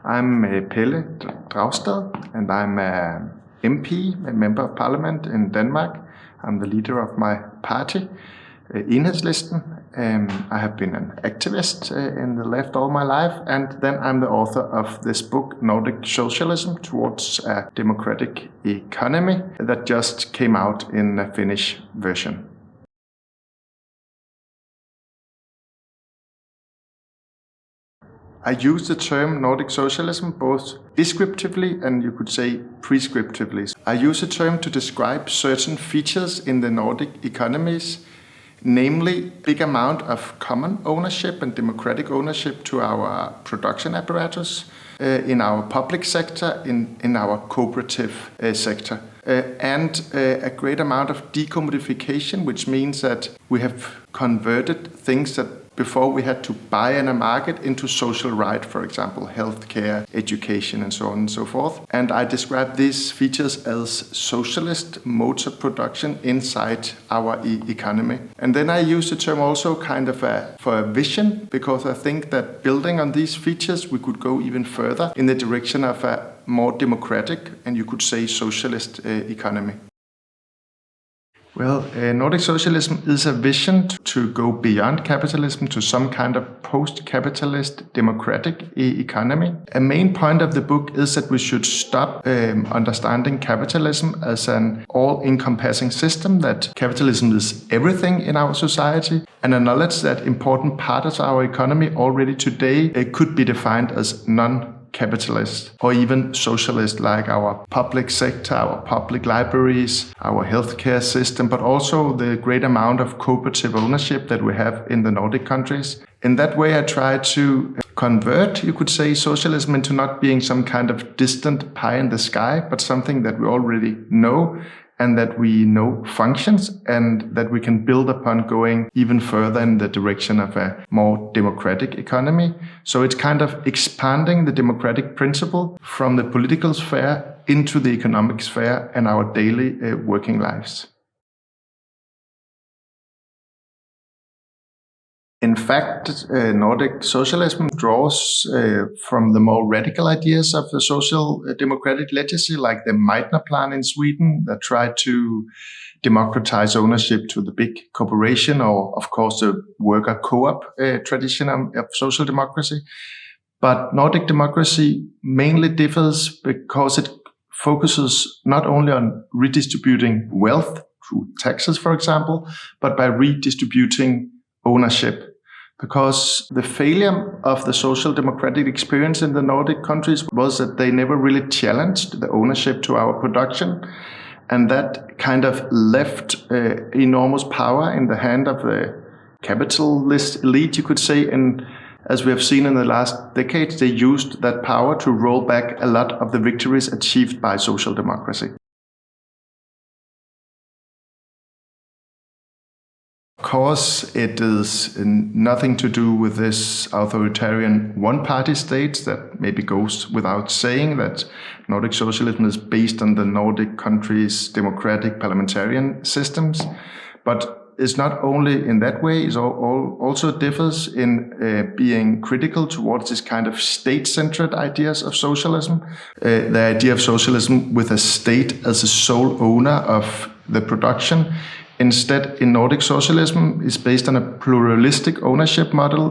I'm Pelle Dragsted, and I'm a MP, a member of parliament in Denmark. I'm the leader of my party, Enhedslisten. I have been an activist in the left all my life, and then I'm the author of this book, Nordic Socialism Towards a Democratic Economy, that just came out in a Finnish version. I use the term Nordic socialism both descriptively and you could say prescriptively. I use the term to describe certain features in the Nordic economies, namely big amount of common ownership and democratic ownership to our production apparatus, in our public sector, in our cooperative sector, and a great amount of decommodification, which means that we have converted things that before we had to buy in a market into social right, for example, healthcare, education, and so on and so forth. And I describe these features as socialist modes of production inside our economy. And then I use the term also kind of for a vision, because I think that building on these features, we could go even further in the direction of a more democratic and you could say socialist economy. Well, Nordic socialism is a vision to go beyond capitalism to some kind of post-capitalist democratic economy. A main point of the book is that we should stop understanding capitalism as an all-encompassing system, that capitalism is everything in our society, and acknowledge that important parts of our economy already today could be defined as non-capitalist or even socialist, like our public sector, our public libraries, our healthcare system, but also the great amount of cooperative ownership that we have in the Nordic countries. In that way, I try to convert, you could say, socialism into not being some kind of distant pie in the sky, but something that we already know and that we know functions, and that we can build upon going even further in the direction of a more democratic economy. So it's kind of expanding the democratic principle from the political sphere into the economic sphere and our daily working lives. In fact, Nordic socialism draws from the more radical ideas of the social democratic legacy, like the Meitner plan in Sweden, that tried to democratize ownership to the big corporation, or of course the worker co-op tradition of social democracy. But Nordic democracy mainly differs because it focuses not only on redistributing wealth through taxes, for example, but by redistributing ownership. Because the failure of the social democratic experience in the Nordic countries was that they never really challenged the ownership to our production. And that kind of left enormous power in the hand of the capitalist elite, you could say. And as we have seen in the last decades, they used that power to roll back a lot of the victories achieved by social democracy. Of course, it is nothing to do with this authoritarian one-party state that maybe goes without saying, that Nordic socialism is based on the Nordic countries' democratic parliamentarian systems. But it's not only in that way, it also differs in being critical towards this kind of state-centered ideas of socialism. The idea of socialism with a state as a sole owner of the production. Instead, in Nordic socialism is based on a pluralistic ownership model,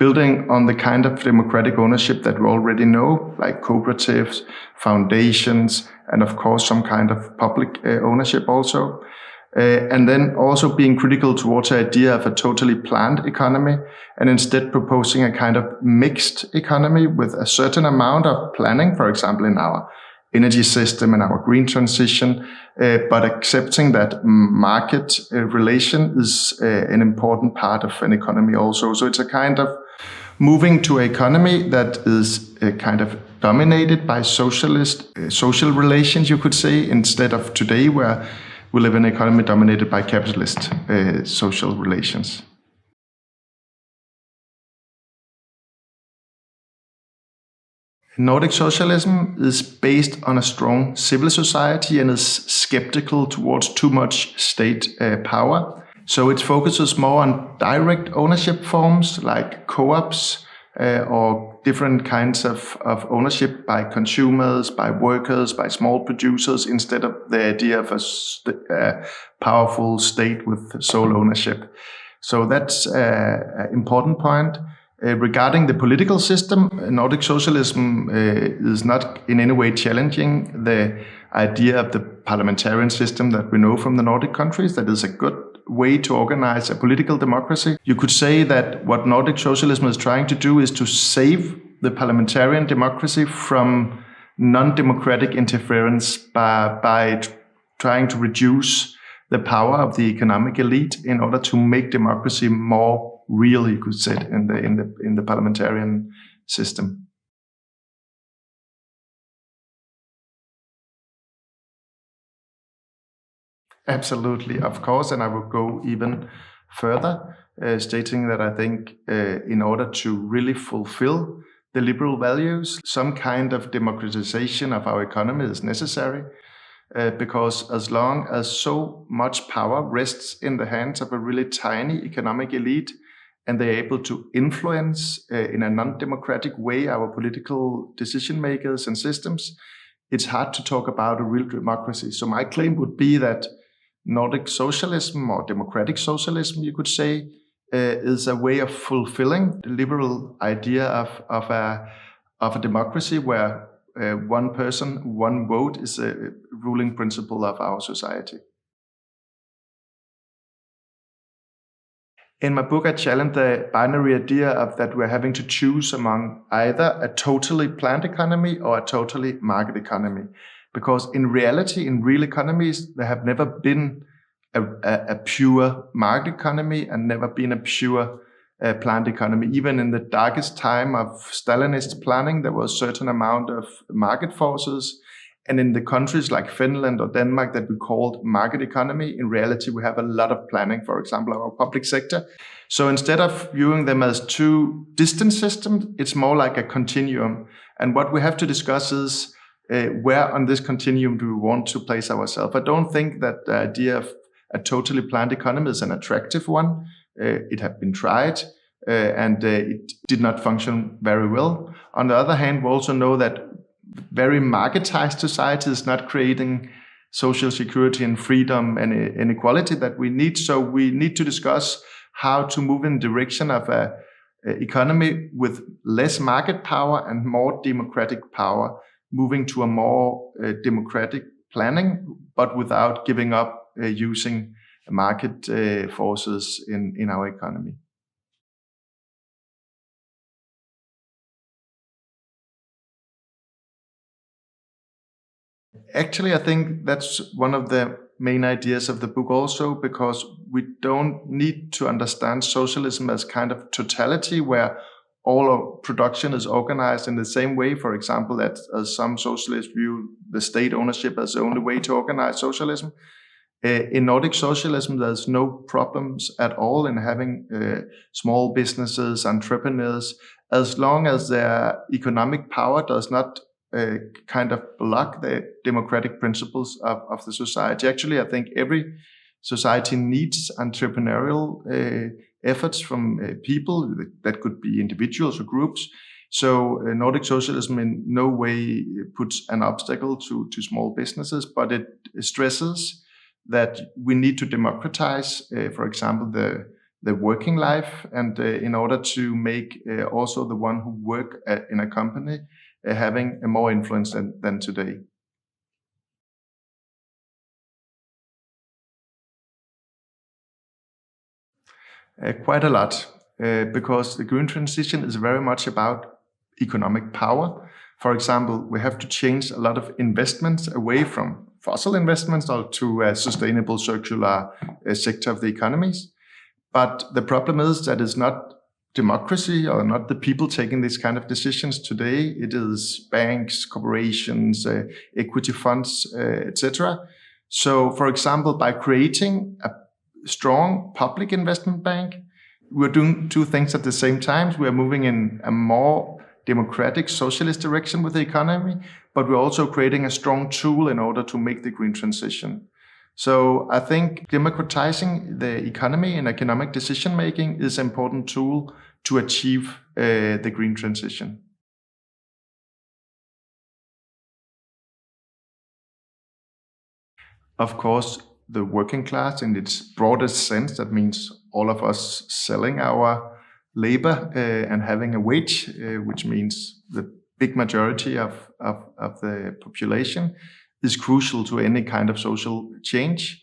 building on the kind of democratic ownership that we already know, like cooperatives, foundations, and of course some kind of public ownership also. And then also being critical towards the idea of a totally planned economy, and instead proposing a kind of mixed economy with a certain amount of planning, for example, in our energy system and our green transition, but accepting that market relation is an important part of an economy also. So it's a kind of moving to an economy that is kind of dominated by social relations, you could say, instead of today where we live in an economy dominated by capitalist social relations. Nordic socialism is based on a strong civil society and is skeptical towards too much state power. So it focuses more on direct ownership forms like co-ops, or different kinds of ownership by consumers, by workers, by small producers, instead of the idea of a powerful state with sole ownership. So that's an important point. Regarding the political system, Nordic socialism is not in any way challenging the idea of the parliamentarian system that we know from the Nordic countries. That is a good way to organize a political democracy. You could say that what Nordic socialism is trying to do is to save the parliamentarian democracy from non-democratic interference by trying to reduce the power of the economic elite in order to make democracy more real, you could say, in the parliamentarian system. Absolutely, of course, and I will go even further, stating that I think in order to really fulfill the liberal values, some kind of democratization of our economy is necessary. Because as long as so much power rests in the hands of a really tiny economic elite, and they're able to influence in a non-democratic way our political decision makers and systems, it's hard to talk about a real democracy. So my claim would be that Nordic socialism, or democratic socialism, you could say, is a way of fulfilling the liberal idea of a democracy where one person, one vote is a ruling principle of our society. In my book, I challenge the binary idea of that we're having to choose among either a totally planned economy or a totally market economy. Because in reality, in real economies, there have never been a pure market economy and never been a pure planned economy. Even in the darkest time of Stalinist planning, there was a certain amount of market forces. And in the countries like Finland or Denmark that we called market economy, in reality, we have a lot of planning, for example, our public sector. So instead of viewing them as two distant systems, it's more like a continuum. And what we have to discuss is where on this continuum do we want to place ourselves? I don't think that the idea of a totally planned economy is an attractive one. It had been tried and it did not function very well. On the other hand, we also know that very marketized society is not creating social security and freedom and inequality that we need. So we need to discuss how to move in the direction of a economy with less market power and more democratic power, moving to a more democratic planning, but without giving up using market forces in our economy. Actually, I think that's one of the main ideas of the book also, because we don't need to understand socialism as kind of totality where all of production is organized in the same way. For example, that as some socialists view the state ownership as the only way to organize socialism. In Nordic socialism, there's no problems at all in having small businesses, entrepreneurs, as long as their economic power does not kind of block the democratic principles of the society. Actually, I think every society needs entrepreneurial efforts from people. That could be individuals or groups. So Nordic socialism in no way puts an obstacle to small businesses, but it stresses that we need to democratize, for example, the working life, and in order to make also the one who work in a company having more influence than today. Quite a lot, because the green transition is very much about economic power. For example, we have to change a lot of investments away from fossil investments to a sustainable circular sector of the economies. But the problem is that it's not democracy or not the people taking these kind of decisions today. It is banks, corporations, equity funds, etc. So, for example, by creating a strong public investment bank, we're doing two things at the same time. We are moving in a more democratic socialist direction with the economy, but we're also creating a strong tool in order to make the green transition. So I think democratizing the economy and economic decision making is an important tool to achieve the green transition. Of course, the working class in its broadest sense, that means all of us selling our labor and having a wage, which means the big majority of the population, is crucial to any kind of social change.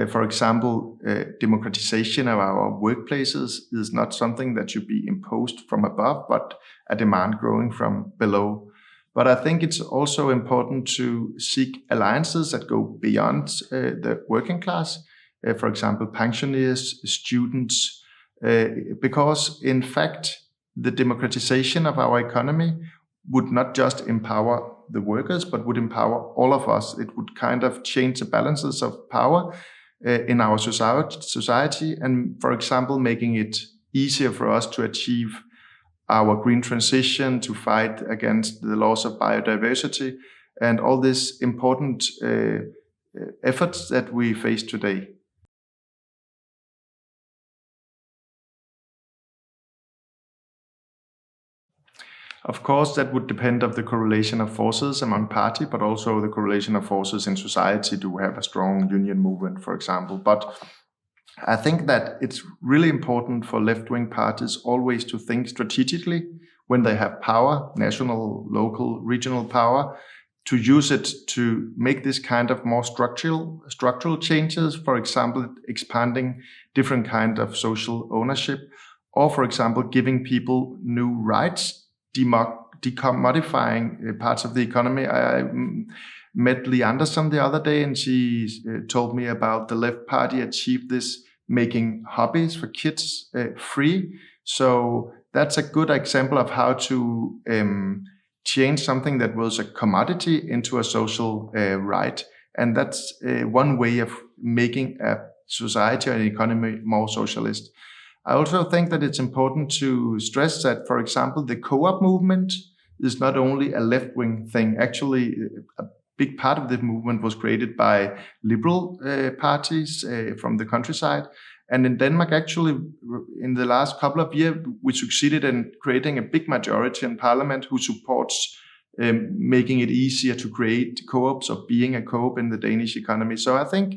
For example, democratization of our workplaces is not something that should be imposed from above, but a demand growing from below. But I think it's also important to seek alliances that go beyond the working class, for example, pensioners, students, because in fact, the democratization of our economy would not just empower the workers, but would empower all of us. It would kind of change the balances of power in our society, and, for example, making it easier for us to achieve our green transition, to fight against the loss of biodiversity, and all these important efforts that we face today. Of course, that would depend on the correlation of forces among parties, but also the correlation of forces in society to have a strong union movement, for example. But I think that it's really important for left-wing parties always to think strategically when they have power, national, local, regional power, to use it to make this kind of more structural changes, for example, expanding different kind of social ownership, or, for example, giving people new rights, decommodifying parts of the economy. I met Lee Anderson the other day, and she told me about the left party achieved this making hobbies for kids free. So that's a good example of how to change something that was a commodity into a social right. And that's one way of making a society or an economy more socialist. I also think that it's important to stress that, for example, the co-op movement is not only a left-wing thing. Actually, a big part of the movement was created by liberal parties from the countryside. And in Denmark, actually, in the last couple of years, we succeeded in creating a big majority in parliament who supports making it easier to create co-ops or being a co-op in the Danish economy. So I think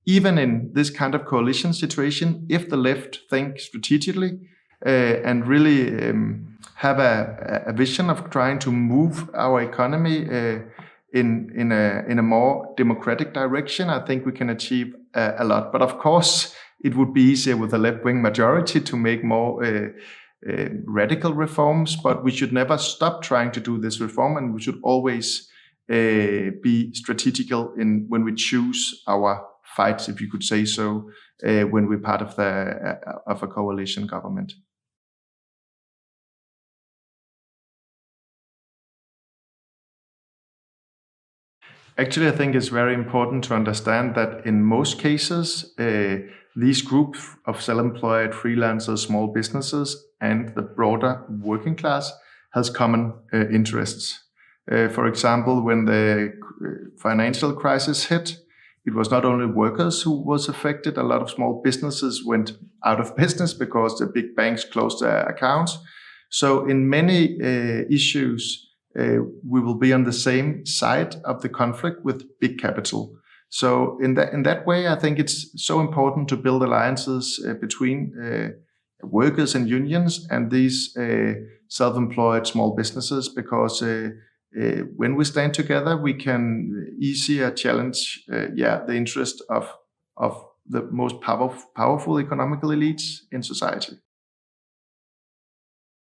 even in this kind of coalition situation, if the left think strategically and really have a vision of trying to move our economy in a more democratic direction, I think we can achieve a lot. But of course, it would be easier with a left-wing majority to make more radical reforms, but we should never stop trying to do this reform, and we should always be strategical in when we choose our fights, if you could say so, when we're part of a coalition government. Actually, I think it's very important to understand that in most cases, these groups of self-employed, freelancers, small businesses, and the broader working class has common interests. For example, when the financial crisis hit, it was not only workers who was affected. A lot of small businesses went out of business because the big banks closed their accounts. So in many issues, we will be on the same side of the conflict with big capital. So in that way, I think it's so important to build alliances between workers and unions and these self-employed small businesses, because when we stand together, we can easier challenge the interest of the most powerful economical elites in society.